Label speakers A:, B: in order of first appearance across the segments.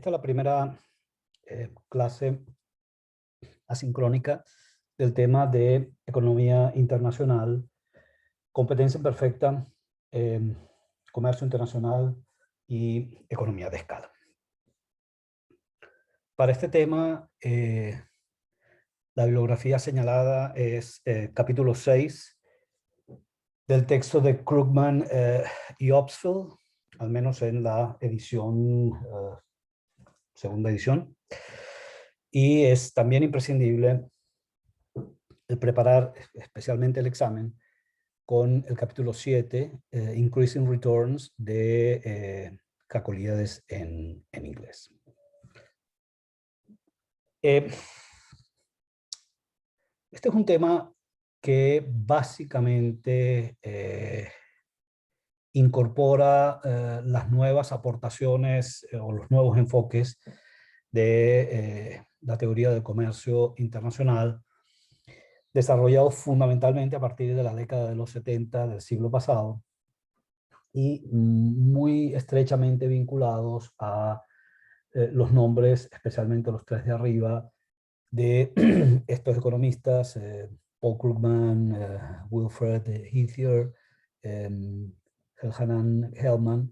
A: Esta es la primera clase asincrónica del tema de economía internacional, competencia imperfecta, comercio internacional y economía de escala. Para este tema, la bibliografía señalada es capítulo 6 del texto de Krugman y Opsfeld, al menos en la edición, segunda edición. Y es también imprescindible el preparar especialmente el examen con el capítulo 7, Increasing Returns, de Cacoliades en inglés. Este es un tema que básicamente incorpora las nuevas aportaciones o los nuevos enfoques de la teoría del comercio internacional, desarrollados fundamentalmente a partir de la década de los 70 del siglo pasado y muy estrechamente vinculados a los nombres, especialmente los tres de arriba, de estos economistas, Paul Krugman, Wilfred Heather, Elhanan Hellman,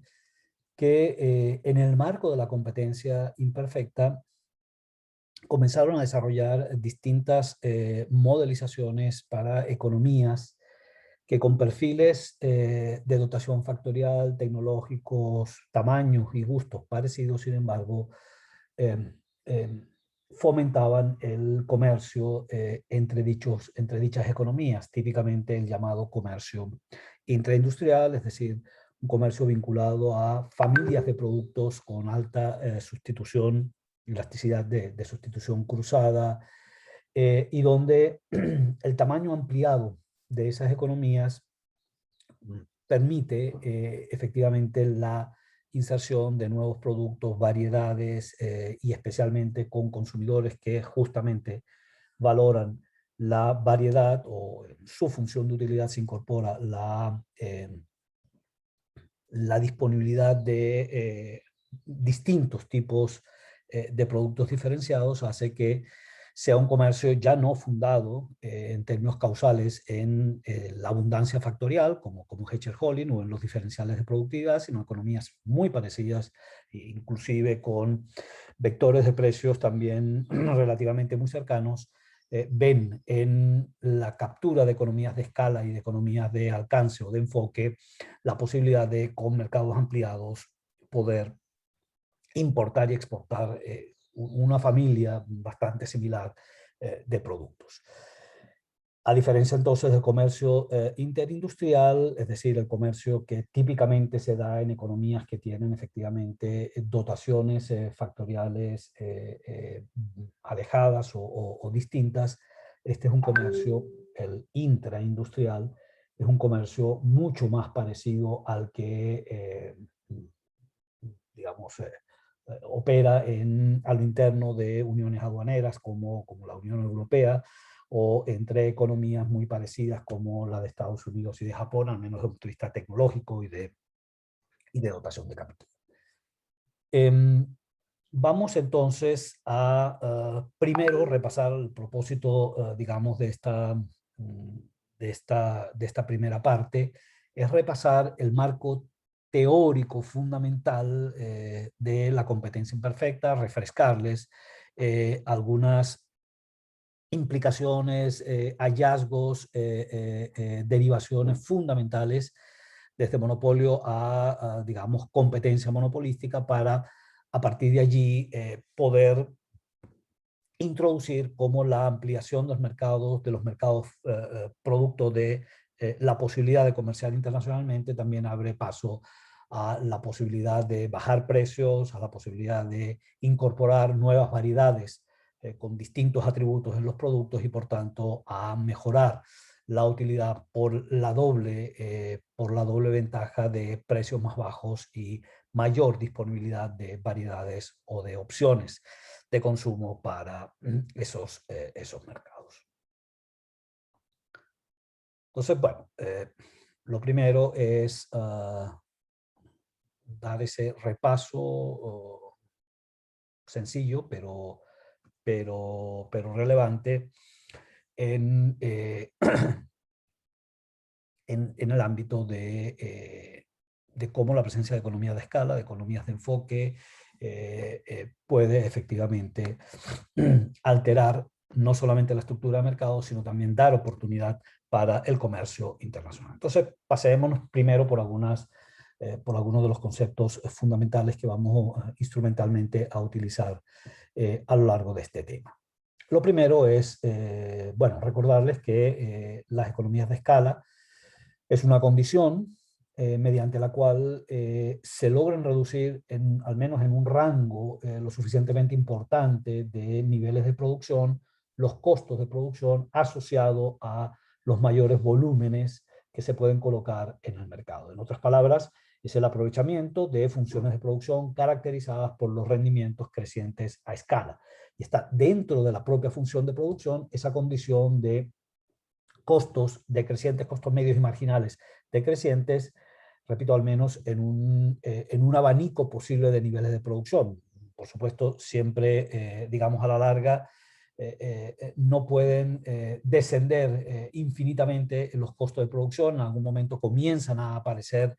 A: que en el marco de la competencia imperfecta comenzaron a desarrollar distintas modelizaciones para economías que con perfiles de dotación factorial, tecnológicos, tamaños y gustos parecidos, sin embargo, fomentaban el comercio entre dichas economías, típicamente el llamado comercio intraindustrial, es decir, un comercio vinculado a familias de productos con alta sustitución, elasticidad de sustitución cruzada, y donde el tamaño ampliado de esas economías permite efectivamente la inserción de nuevos productos, variedades y especialmente con consumidores que justamente valoran la variedad, o en su función de utilidad se incorpora la disponibilidad de distintos tipos de productos diferenciados, hace que sea un comercio ya no fundado en términos causales en la abundancia factorial, como Hechter-Holling, o en los diferenciales de productividad, sino economías muy parecidas, inclusive con vectores de precios también relativamente muy cercanos, ven en la captura de economías de escala y de economías de alcance o de enfoque la posibilidad de, con mercados ampliados, poder importar y exportar una familia bastante similar de productos. A diferencia entonces del comercio interindustrial, es decir, el comercio que típicamente se da en economías que tienen efectivamente dotaciones factoriales alejadas o distintas, este es un comercio, el intraindustrial, es un comercio mucho más parecido al que, digamos, opera a lo interno de uniones aduaneras como la Unión Europea, o entre economías muy parecidas como la de Estados Unidos y de Japón, al menos desde un punto de vista tecnológico y de dotación de capital. Vamos entonces a primero repasar el propósito, digamos, de esta primera parte, es repasar el marco teórico fundamental de la competencia imperfecta, refrescarles algunas implicaciones, hallazgos, derivaciones fundamentales de este monopolio digamos, competencia monopolística, para a partir de allí poder introducir como la ampliación de los mercados producto de la posibilidad de comerciar internacionalmente también abre paso a la posibilidad de bajar precios, a la posibilidad de incorporar nuevas variedades con distintos atributos en los productos, y por tanto a mejorar la utilidad por la doble ventaja de precios más bajos y mayor disponibilidad de variedades o de opciones de consumo para esos mercados. Entonces, bueno, lo primero es dar ese repaso sencillo, pero relevante en, en el ámbito de cómo la presencia de economías de escala, de economías de enfoque, puede efectivamente alterar no solamente la estructura de mercado, sino también dar oportunidad para el comercio internacional. Entonces, pasémonos primero por algunos de los conceptos fundamentales que vamos instrumentalmente a utilizar a lo largo de este tema. Lo primero es, bueno, recordarles que las economías de escala es una condición mediante la cual se logran reducir, al menos en un rango lo suficientemente importante de niveles de producción, los costos de producción asociados a los mayores volúmenes que se pueden colocar en el mercado. En otras palabras, es el aprovechamiento de funciones de producción caracterizadas por los rendimientos crecientes a escala. Y está dentro de la propia función de producción esa condición de costos decrecientes, costos medios y marginales decrecientes, repito, al menos en un abanico posible de niveles de producción. Por supuesto, siempre, digamos, a la larga, no pueden descender infinitamente los costos de producción. En algún momento comienzan a aparecer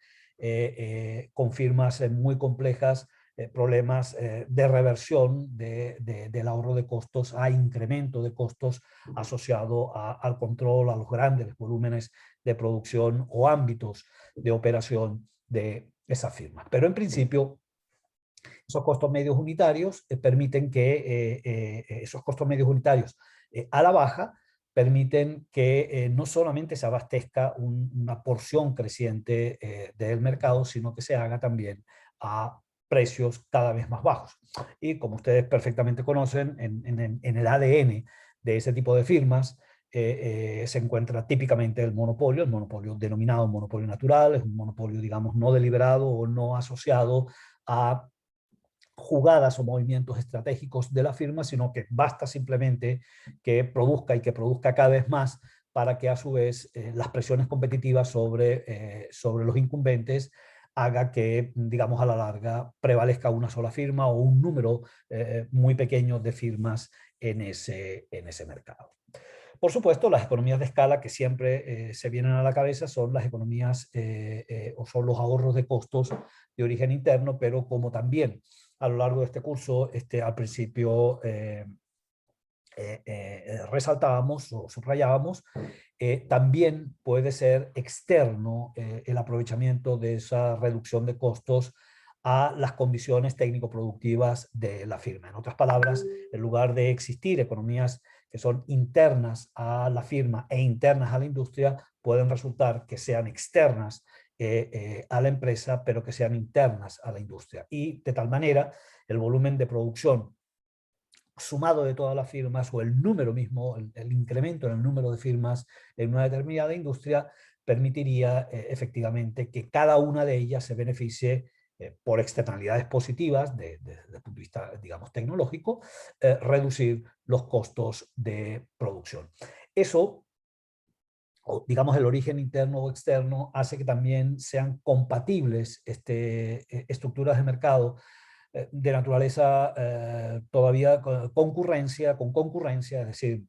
A: con firmas muy complejas problemas de reversión del ahorro de costos a incremento de costos asociado al control, a los grandes volúmenes de producción o ámbitos de operación de esas firmas. Pero en principio, esos costos medios unitarios permiten que esos costos medios unitarios a la baja permiten que no solamente se abastezca una porción creciente del mercado, sino que se haga también a precios cada vez más bajos. Y como ustedes perfectamente conocen, en el ADN de ese tipo de firmas se encuentra típicamente el monopolio denominado monopolio natural, es un monopolio, digamos, no deliberado o no asociado a jugadas o movimientos estratégicos de la firma, sino que basta simplemente que produzca y que produzca cada vez más para que a su vez las presiones competitivas sobre los incumbentes haga que, digamos, a la larga prevalezca una sola firma o un número muy pequeño de firmas en ese mercado. Por supuesto, las economías de escala que siempre se vienen a la cabeza son las economías o son los ahorros de costos de origen interno, pero como también a lo largo de este curso, al principio resaltábamos o subrayábamos, también puede ser externo el aprovechamiento de esa reducción de costos a las condiciones técnico-productivas de la firma. En otras palabras, en lugar de existir economías que son internas a la firma e internas a la industria, pueden resultar que sean externas a la empresa, pero que sean internas a la industria. Y de tal manera, el volumen de producción sumado de todas las firmas o el número mismo, el incremento en el número de firmas en una determinada industria permitiría efectivamente que cada una de ellas se beneficie por externalidades positivas desde el punto de vista, digamos, tecnológico, reducir los costos de producción. Eso, o digamos el origen interno o externo, hace que también sean compatibles estructuras de mercado de naturaleza todavía con concurrencia, es decir,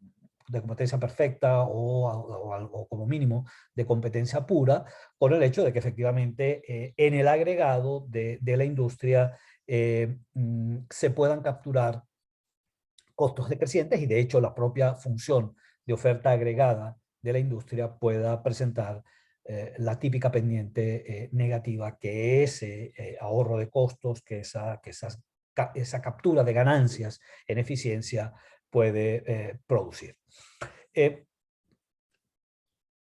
A: de competencia perfecta o como mínimo de competencia pura, con el hecho de que efectivamente en el agregado de la industria se puedan capturar costos decrecientes y de hecho la propia función de oferta agregada de la industria pueda presentar la típica pendiente negativa que ese ahorro de costos, que esa captura de ganancias en eficiencia puede producir.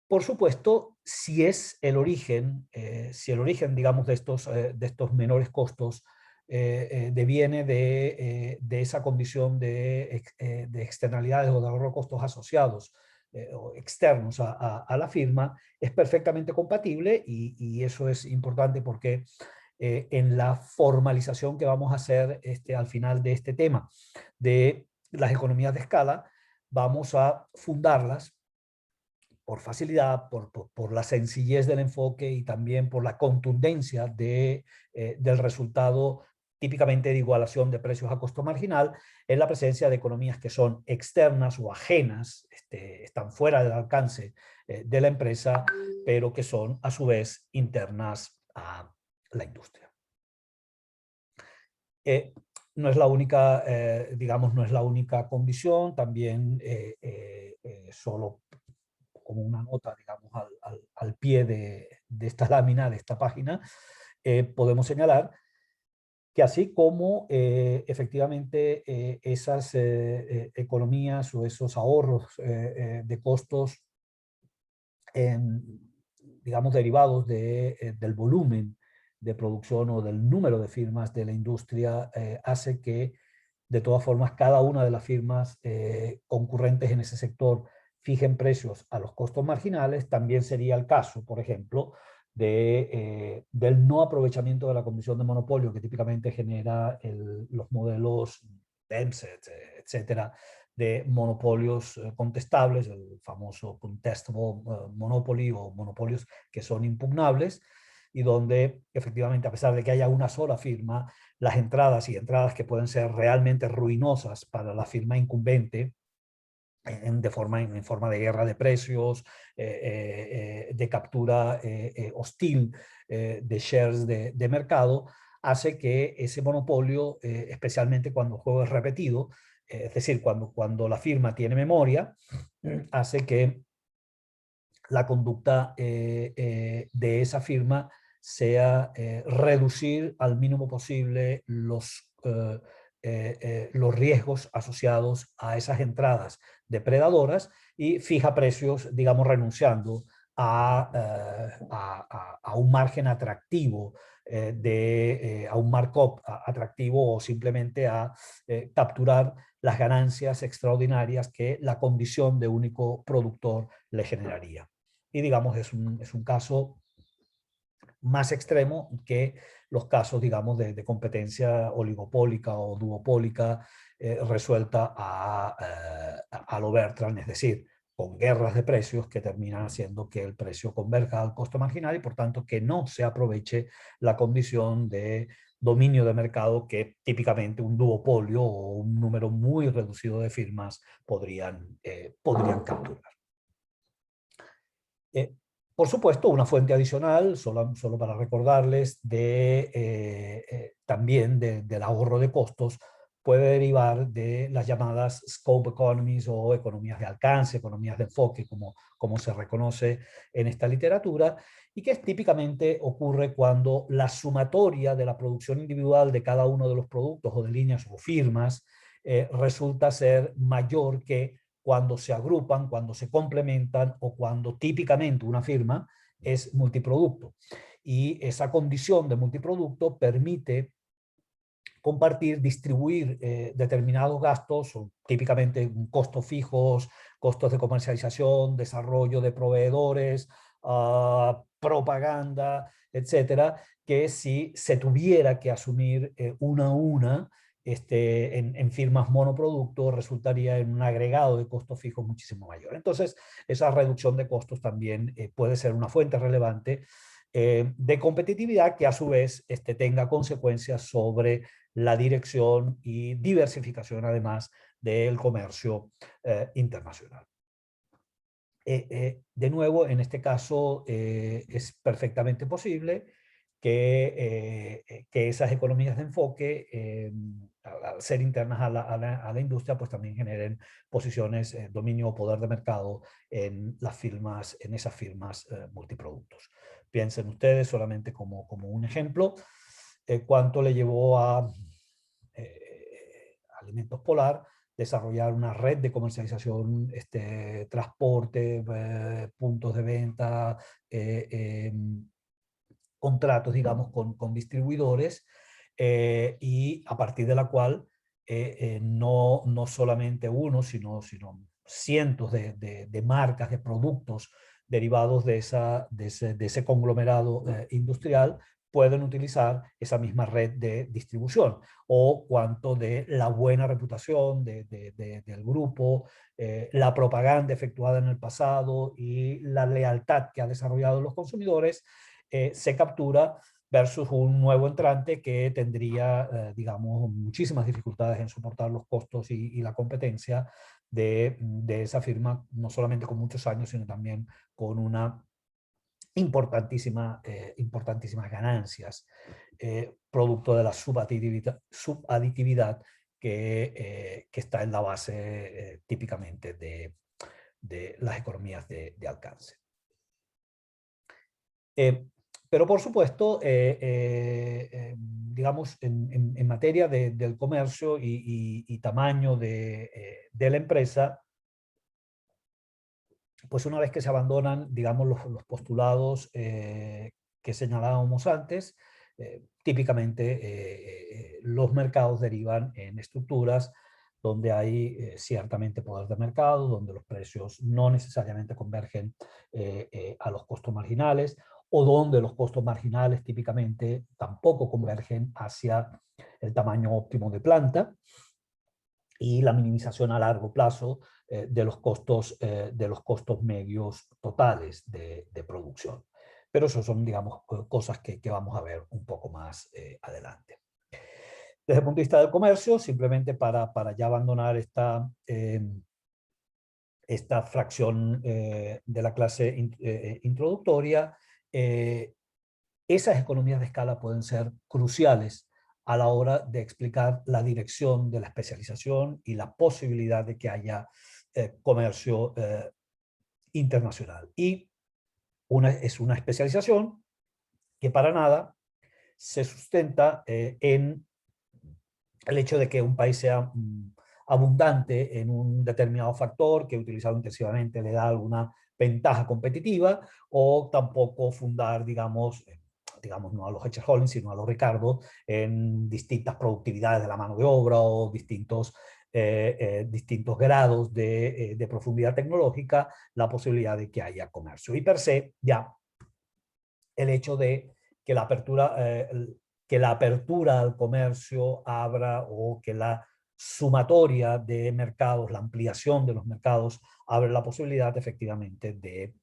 A: Por supuesto, si el origen, digamos, de estos menores costos deviene de esa condición de externalidades o de ahorro de costos asociados o externos a la firma, es perfectamente compatible y eso es importante porque en la formalización que vamos a hacer al final de este tema de las economías de escala, vamos a fundarlas por facilidad, por la sencillez del enfoque y también por la contundencia del resultado típicamente de igualación de precios a costo marginal, es la presencia de economías que son externas o ajenas, están fuera del alcance de la empresa, pero que son a su vez internas a la industria. No es la única, digamos, no es la única condición, también solo como una nota, digamos, al pie de esta lámina, de esta página, podemos señalar que así como efectivamente esas economías o esos ahorros de costos, digamos, derivados del volumen de producción o del número de firmas de la industria, hace que de todas formas cada una de las firmas concurrentes en ese sector fijen precios a los costos marginales. También sería el caso, por ejemplo, del no aprovechamiento de la condición de monopolio que típicamente genera los modelos DEMSET, etcétera, de monopolios contestables, el famoso contestable monopoly o monopolios que son impugnables, y donde efectivamente, a pesar de que haya una sola firma, las entradas y entradas que pueden ser realmente ruinosas para la firma incumbente, en forma de guerra de precios, de captura hostil de shares de mercado, hace que ese monopolio, especialmente cuando el juego es repetido, es decir, cuando la firma tiene memoria, hace que la conducta de esa firma sea reducir al mínimo posible los riesgos asociados a esas entradas depredadoras y fija precios, digamos, renunciando a un margen atractivo, a un markup atractivo, o simplemente a capturar las ganancias extraordinarias que la condición de único productor le generaría. Y digamos, es un caso más extremo que los casos, digamos, de competencia oligopólica o duopólica resuelta a lo Bertrand, es decir, con guerras de precios que terminan haciendo que el precio converja al costo marginal y por tanto que no se aproveche la condición de dominio de mercado que típicamente un duopolio o un número muy reducido de firmas podrían capturar. Por supuesto, una fuente adicional, solo para recordarles, también del ahorro de costos, puede derivar de las llamadas scope economies o economías de alcance, economías de enfoque, como se reconoce en esta literatura, y que típicamente ocurre cuando la sumatoria de la producción individual de cada uno de los productos o de líneas o firmas resulta ser mayor que cuando se agrupan, cuando se complementan o cuando típicamente una firma es multiproducto. Y esa condición de multiproducto permite compartir, distribuir determinados gastos, o típicamente costos fijos, costos de comercialización, desarrollo de proveedores, propaganda, etcétera, que si se tuviera que asumir una a una, en firmas monoproducto, resultaría en un agregado de costos fijos muchísimo mayor. Entonces, esa reducción de costos también puede ser una fuente relevante de competitividad que a su vez tenga consecuencias sobre la dirección y diversificación además del comercio internacional. De nuevo, en este caso es perfectamente posible que esas economías de enfoque, al ser internas a la industria, pues también generen posiciones, dominio o poder de mercado en esas firmas multiproductos. Piensen ustedes, solamente como un ejemplo, cuánto le llevó a Alimentos Polar desarrollar una red de comercialización, transporte, puntos de venta, contratos, digamos, con distribuidores, y a partir de la cual no solamente uno, sino cientos de marcas, de productos derivados de ese conglomerado industrial pueden utilizar esa misma red de distribución, o cuanto de la buena reputación del grupo, la propaganda efectuada en el pasado y la lealtad que ha desarrollado los consumidores se captura versus un nuevo entrante que tendría, digamos, muchísimas dificultades en soportar los costos y la competencia de esa firma, no solamente con muchos años, sino también con una importantísimas ganancias, producto de la subaditividad que está en la base típicamente de las economías de alcance. Pero por supuesto, digamos, en materia del comercio y tamaño de la empresa, pues una vez que se abandonan, digamos, los postulados que señalábamos antes, típicamente los mercados derivan en estructuras donde hay ciertamente poder de mercado, donde los precios no necesariamente convergen a los costos marginales, o donde los costos marginales típicamente tampoco convergen hacia el tamaño óptimo de planta, y la minimización a largo plazo de los costos medios totales de producción. Pero eso son, digamos, cosas que vamos a ver un poco más adelante. Desde el punto de vista del comercio, simplemente para ya abandonar esta fracción de la clase introductoria, esas economías de escala pueden ser cruciales a la hora de explicar la dirección de la especialización y la posibilidad de que haya comercio internacional. Y es una especialización que para nada se sustenta en el hecho de que un país sea abundante en un determinado factor que utilizado intensivamente le da alguna ventaja competitiva, o tampoco fundar, digamos, no a los hedge holdings, sino a los Ricardo, en distintas productividades de la mano de obra o distintos grados de profundidad tecnológica, la posibilidad de que haya comercio. Y per se, ya el hecho de que la apertura al comercio abra, o que la sumatoria de mercados, la ampliación de los mercados, abre la posibilidad efectivamente de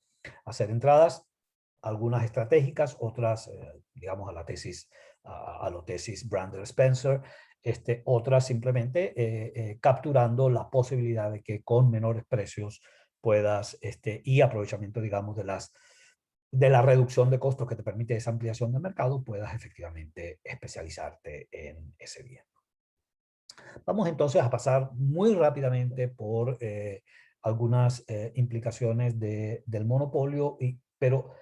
A: hacer entradas, algunas estratégicas, otras, digamos, a la tesis Brander Spencer, otras simplemente capturando la posibilidad de que con menores precios puedas, y aprovechamiento, digamos, de la reducción de costos que te permite esa ampliación de mercado, puedas efectivamente especializarte en ese bien. Vamos entonces a pasar muy rápidamente por algunas implicaciones del monopolio, pero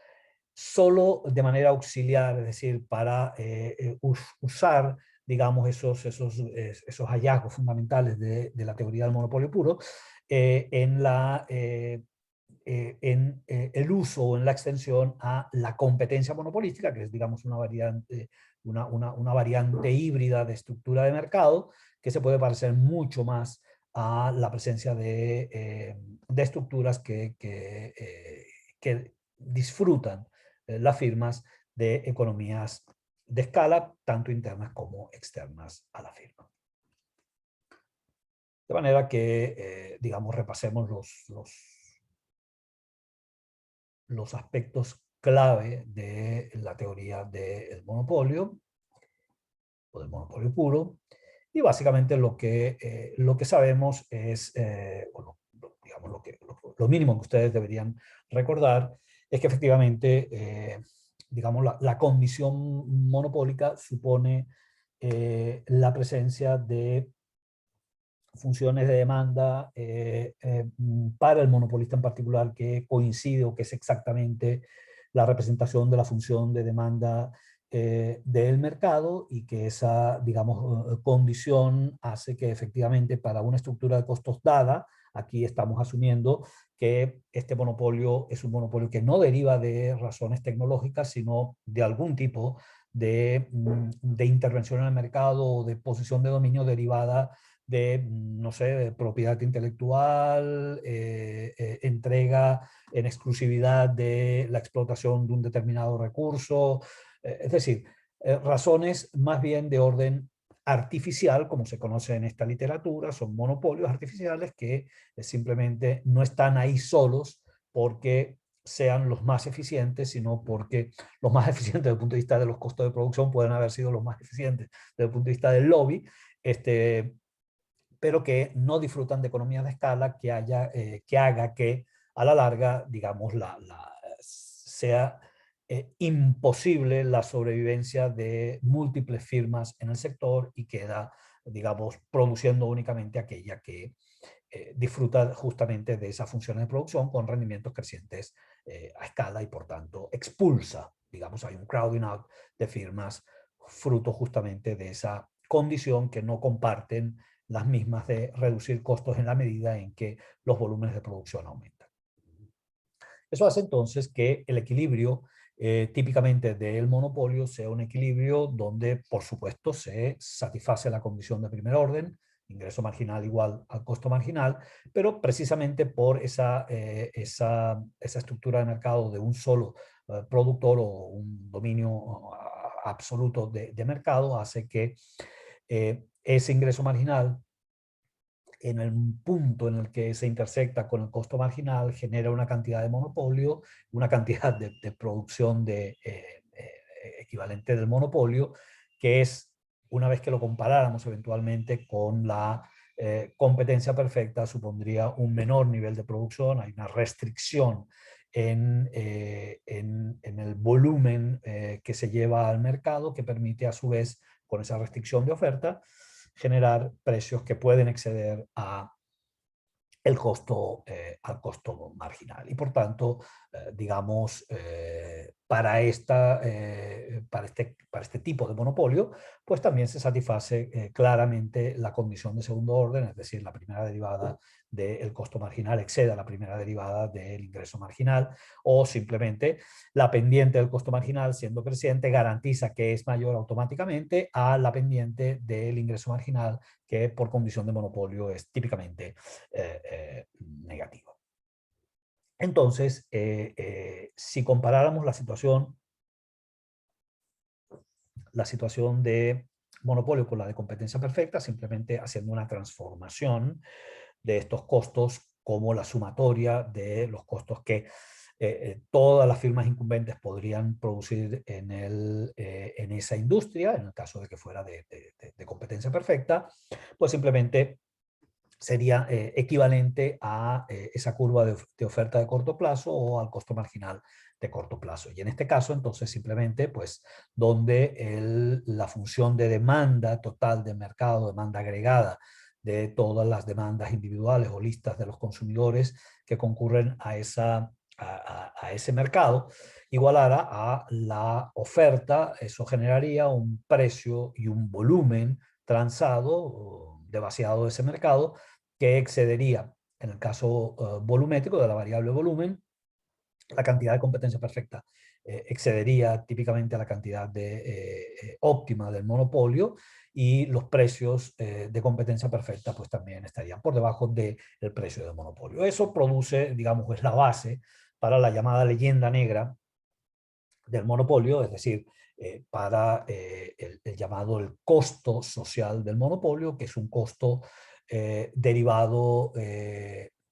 A: solo de manera auxiliar, es decir, para usar, digamos, esos hallazgos fundamentales de la teoría del monopolio puro en el uso o en la extensión a la competencia monopolística, que es, digamos, una variante híbrida de estructura de mercado que se puede parecer mucho más a la presencia de estructuras que disfrutan las firmas de economías de escala, tanto internas como externas a la firma. De manera que, digamos, repasemos los aspectos clave de la teoría del monopolio o del monopolio puro, y básicamente lo que sabemos es, digamos, lo mínimo que ustedes deberían recordar es que efectivamente, digamos, la condición monopólica supone la presencia de funciones de demanda para el monopolista en particular, que coincide o que es exactamente la representación de la función de demanda del mercado, y que esa, digamos, condición hace que efectivamente para una estructura de costos dada, aquí estamos asumiendo que este monopolio es un monopolio que no deriva de razones tecnológicas, sino de algún tipo de intervención en el mercado o de posición de dominio derivada de, no sé, de propiedad intelectual, entrega en exclusividad de la explotación de un determinado recurso, es decir, razones más bien de orden artificial, como se conoce en esta literatura, son monopolios artificiales que simplemente no están ahí solos porque sean los más eficientes, sino porque los más eficientes desde el punto de vista de los costos de producción pueden haber sido los más eficientes desde el punto de vista del lobby, pero que no disfrutan de economías de escala que haga que a la larga, digamos, sea imposible la sobrevivencia de múltiples firmas en el sector y queda, digamos, produciendo únicamente aquella que disfruta justamente de esas funciones de producción con rendimientos crecientes a escala y por tanto expulsa, digamos, hay un crowding out de firmas fruto justamente de esa condición que no comparten las mismas de reducir costos en la medida en que los volúmenes de producción aumentan. Eso hace entonces que el equilibrio típicamente del monopolio sea un equilibrio donde, por supuesto, se satisface la condición de primer orden, ingreso marginal igual al costo marginal, pero precisamente por esa estructura de mercado de un solo productor o un dominio absoluto de mercado hace que ese ingreso marginal en el punto en el que se intersecta con el costo marginal, genera una cantidad de monopolio, una cantidad de producción equivalente del monopolio, que es, una vez que lo comparáramos eventualmente con la competencia perfecta, supondría un menor nivel de producción, hay una restricción en el volumen que se lleva al mercado, que permite a su vez, con esa restricción de oferta, generar precios que pueden exceder al costo marginal. Y por tanto, digamos, para este tipo de monopolio, pues también se satisface claramente la condición de segundo orden, es decir, la primera derivada del costo marginal excede a la primera derivada del ingreso marginal, o simplemente la pendiente del costo marginal, siendo creciente, garantiza que es mayor automáticamente a la pendiente del ingreso marginal, que por condición de monopolio es típicamente negativo. Entonces, si comparáramos la situación de monopolio con la de competencia perfecta, simplemente haciendo una transformación de estos costos como la sumatoria de los costos que todas las firmas incumbentes podrían producir en esa industria, en el caso de que fuera de competencia perfecta, pues simplemente sería equivalente a esa curva de oferta de corto plazo o al costo marginal de corto plazo. Y en este caso, entonces, simplemente, pues, donde la función de demanda total del mercado, demanda agregada de todas las demandas individuales o listas de los consumidores que concurren a ese mercado, igualara a la oferta, eso generaría un precio y un volumen transado, de vaciado de ese mercado, que excedería, en el caso volumétrico de la variable volumen, la cantidad de competencia perfecta excedería típicamente a la cantidad óptima del monopolio, y los precios de competencia perfecta pues también estarían por debajo del precio del monopolio. Eso produce, digamos, es la base para la llamada leyenda negra del monopolio, es decir, para el llamado el costo social del monopolio, que es un costo derivado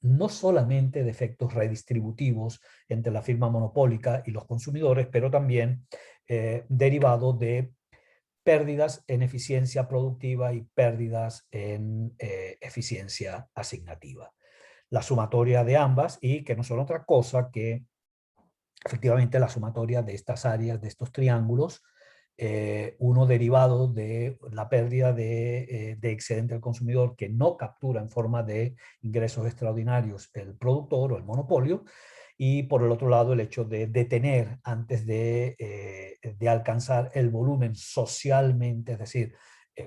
A: no solamente de efectos redistributivos entre la firma monopólica y los consumidores, pero también derivado de pérdidas en eficiencia productiva y pérdidas en eficiencia asignativa. La sumatoria de ambas, y que no son otra cosa que efectivamente la sumatoria de estas áreas, de estos triángulos, uno derivado de la pérdida de excedente del consumidor que no captura en forma de ingresos extraordinarios el productor o el monopolio, y por el otro lado el hecho de detener antes de alcanzar el volumen socialmente, es decir,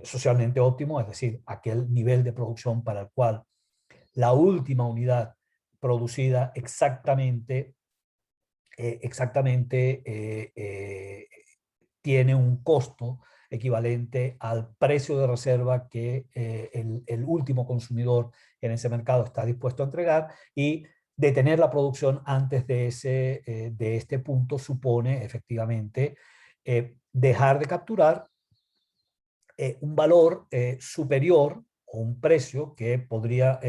A: socialmente óptimo, es decir, aquel nivel de producción para el cual la última unidad producida exactamente tiene un costo equivalente al precio de reserva que el último consumidor en ese mercado está dispuesto a entregar, y detener la producción antes de este punto supone efectivamente dejar de capturar un valor superior o un precio que podría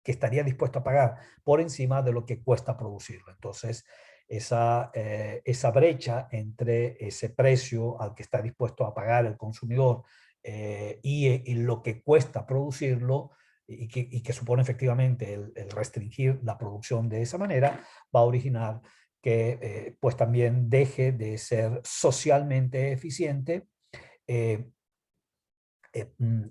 A: que estaría dispuesto a pagar por encima de lo que cuesta producirlo. Entonces, esa brecha entre ese precio al que está dispuesto a pagar el consumidor y lo que cuesta producirlo y que supone efectivamente el restringir la producción de esa manera, va a originar que pues también deje de ser socialmente eficiente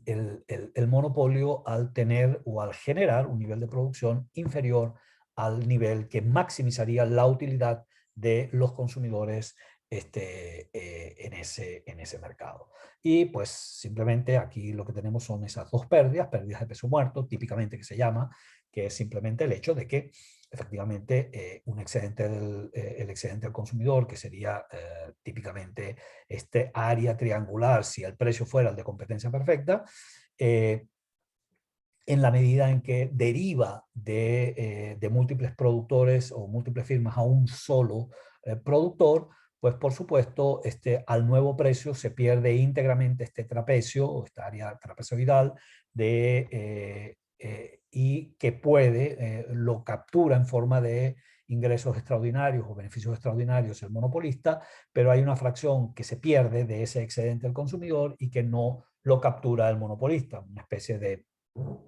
A: el monopolio al tener o al generar un nivel de producción inferior al nivel que maximizaría la utilidad de los consumidores en ese mercado. Y pues simplemente aquí lo que tenemos son esas dos pérdidas de peso muerto, típicamente que se llama, que es simplemente el hecho de que efectivamente un excedente el excedente del consumidor, que sería típicamente este área triangular, si el precio fuera el de competencia perfecta, en la medida en que deriva de múltiples productores o múltiples firmas a un solo productor, pues por supuesto al nuevo precio se pierde íntegramente este trapecio o esta área trapezoidal y que lo captura en forma de ingresos extraordinarios o beneficios extraordinarios el monopolista, pero hay una fracción que se pierde de ese excedente del consumidor y que no lo captura el monopolista, una especie de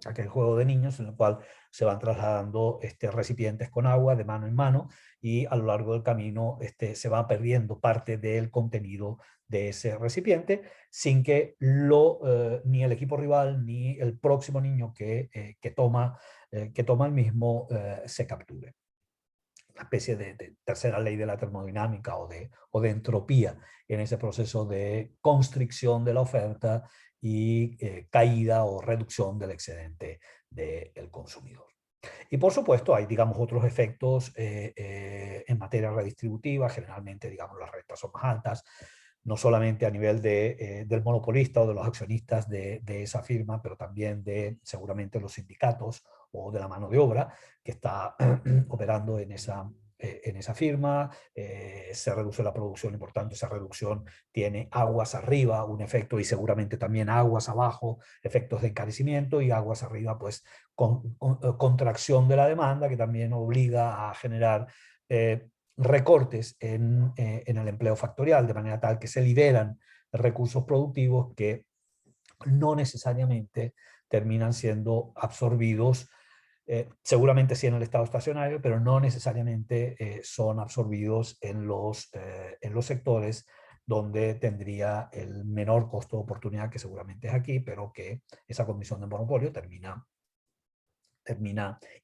A: aquel juego de niños en el cual se van trasladando recipientes con agua de mano en mano y a lo largo del camino se va perdiendo parte del contenido de ese recipiente sin que ni el equipo rival ni el próximo niño que toma el mismo se capture. Una especie de tercera ley de la termodinámica o de entropía en ese proceso de constricción de la oferta y caída o reducción del excedente del consumidor. Y por supuesto hay, digamos, otros efectos en materia redistributiva. Generalmente, digamos, las rentas son más altas, no solamente a nivel del monopolista o de los accionistas de esa firma, pero también de seguramente los sindicatos o de la mano de obra que está operando en esa firma. Se reduce la producción y por tanto esa reducción tiene aguas arriba un efecto y seguramente también aguas abajo efectos de encarecimiento y aguas arriba pues contracción de la demanda que también obliga a generar recortes en el empleo factorial, de manera tal que se liberan recursos productivos que no necesariamente terminan siendo absorbidos, seguramente sí en el estado estacionario, pero no necesariamente son absorbidos en los sectores donde tendría el menor costo de oportunidad, que seguramente es aquí, pero que esa condición de monopolio termina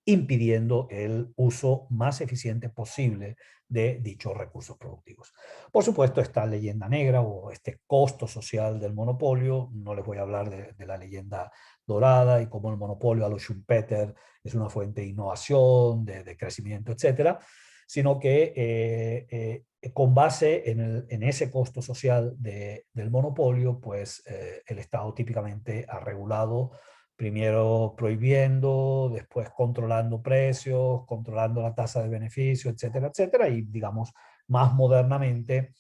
A: impidiendo el uso más eficiente posible de dichos recursos productivos. Por supuesto, esta leyenda negra o este costo social del monopolio, no les voy a hablar de la leyenda dorada y cómo el monopolio a los Schumpeter es una fuente de innovación, de crecimiento, etcétera, sino que con base en ese costo social del monopolio, pues el Estado típicamente ha regulado primero prohibiendo, después controlando precios, controlando la tasa de beneficio, etcétera, etcétera, y digamos más modernamente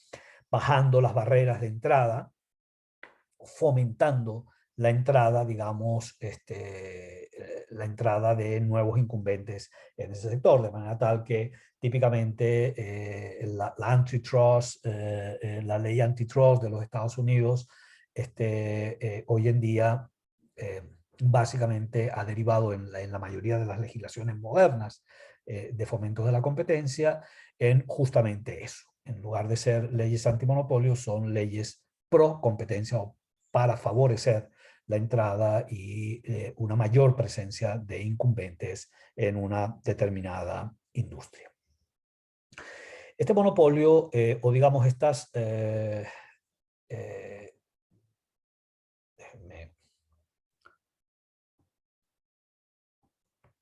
A: bajando las barreras de entrada, fomentando la entrada, digamos, la entrada de nuevos incumbentes en ese sector, de manera tal que típicamente la antitrust, la ley antitrust de los Estados Unidos, hoy en día básicamente ha derivado en la mayoría de las legislaciones modernas de fomento de la competencia en justamente eso. En lugar de ser leyes antimonopolio, son leyes pro competencia o para favorecer la entrada y una mayor presencia de incumbentes en una determinada industria. Este monopolio, o digamos estas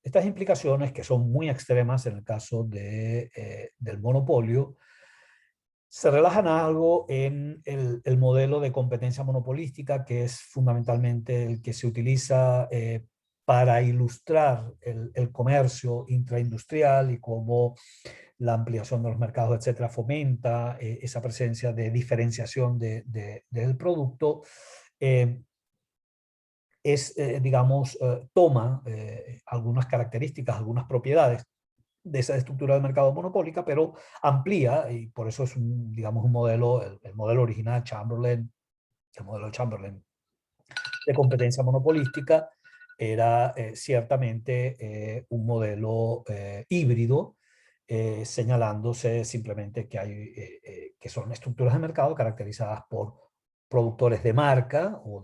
A: estas implicaciones, que son muy extremas en el caso del monopolio, se relajan a algo en el modelo de competencia monopolística, que es fundamentalmente el que se utiliza para ilustrar el comercio intraindustrial y cómo la ampliación de los mercados, etcétera, fomenta esa presencia de diferenciación del producto. digamos, toma algunas características, algunas propiedades de esa estructura de mercado monopólica, pero amplía, y por eso es digamos, un modelo, el modelo original Chamberlain, el modelo Chamberlain de competencia monopolística, era ciertamente un modelo híbrido, señalándose simplemente que, que son estructuras de mercado caracterizadas por productores de marca o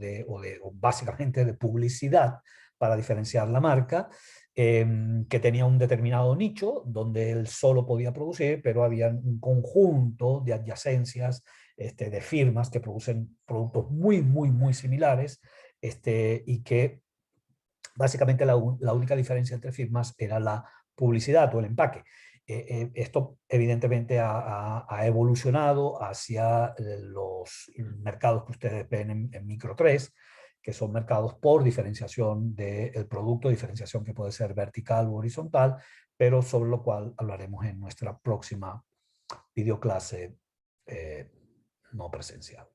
A: básicamente de publicidad para diferenciar la marca, que tenía un determinado nicho donde él solo podía producir, pero había un conjunto de adyacencias, de firmas que producen productos muy, muy, muy similares, y que básicamente la única diferencia entre firmas era la publicidad o el empaque. Esto evidentemente ha evolucionado hacia los mercados que ustedes ven en Micro 3, que son mercados por diferenciación del producto, diferenciación que puede ser vertical u horizontal, pero sobre lo cual hablaremos en nuestra próxima videoclase no presencial.